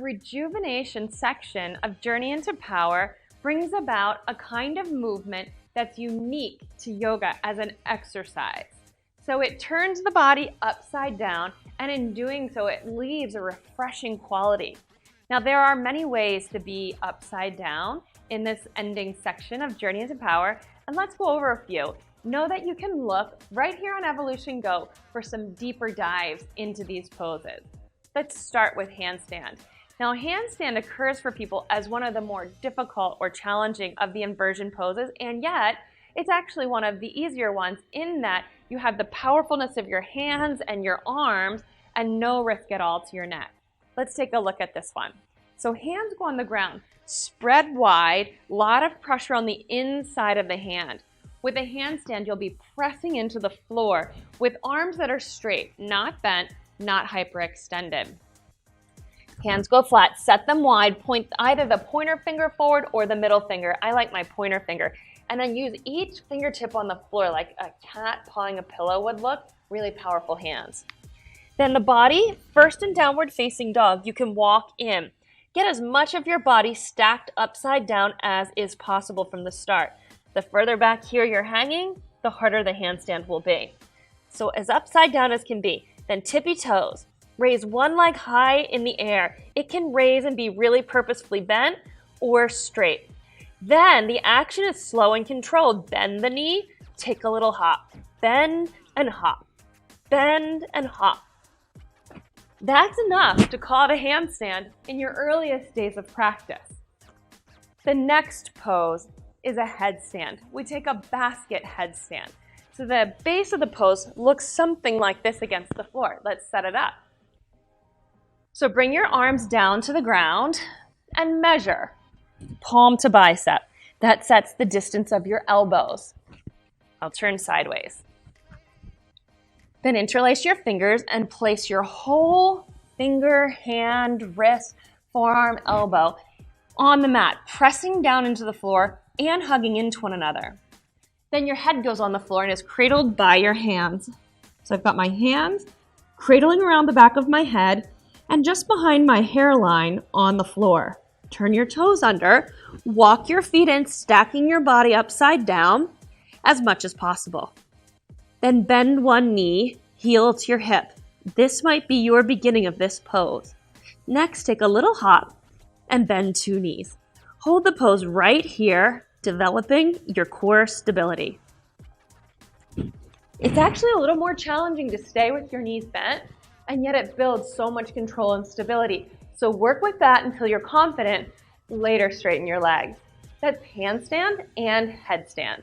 rejuvenation section of Journey into Power brings about a kind of movement that's unique to yoga as an exercise. So it turns the body upside down, and in doing so, it leaves a refreshing quality. Now, there are many ways to be upside down in this ending section of Journey into Power, and let's go over a few. Know that you can look right here on Evolution Go for some deeper dives into these poses. Let's start with handstand. Now, handstand occurs for people as one of the more difficult or challenging of the inversion poses, and yet it's actually one of the easier ones in that you have the powerfulness of your hands and your arms and no risk at all to your neck. Let's take a look at this one. So hands go on the ground, spread wide, a lot of pressure on the inside of the hand. With a handstand, you'll be pressing into the floor with arms that are straight, not bent, not hyperextended. Hands go flat, set them wide, point either the pointer finger forward or the middle finger. I like my pointer finger. And then use each fingertip on the floor like a cat pawing a pillow would look. Really powerful hands. Then the body, first in downward facing dog, you can walk in. Get as much of your body stacked upside down as is possible from the start. The further back here you're hanging, the harder the handstand will be. So as upside down as can be. Then tippy toes. Raise one leg high in the air. It can raise and be really purposefully bent or straight. Then the action is slow and controlled. Bend the knee, take a little hop. Bend and hop. Bend and hop. That's enough to call it a handstand in your earliest days of practice. The next pose is a headstand. We take a basket headstand. So the base of the pose looks something like this against the floor. Let's set it up. So bring your arms down to the ground and measure. Palm to bicep. That sets the distance of your elbows. I'll turn sideways. Then interlace your fingers and place your whole finger, hand, wrist, forearm, elbow on the mat, pressing down into the floor and hugging into one another. Then your head goes on the floor and is cradled by your hands. So I've got my hands cradling around the back of my head and just behind my hairline on the floor. Turn your toes under, walk your feet in, stacking your body upside down as much as possible. Then bend one knee, heel to your hip. This might be your beginning of this pose. Next, take a little hop and bend two knees. Hold the pose right here, developing your core stability. It's actually a little more challenging to stay with your knees bent, and yet it builds so much control and stability. So work with that until you're confident. Later, straighten your legs. That's handstand and headstand.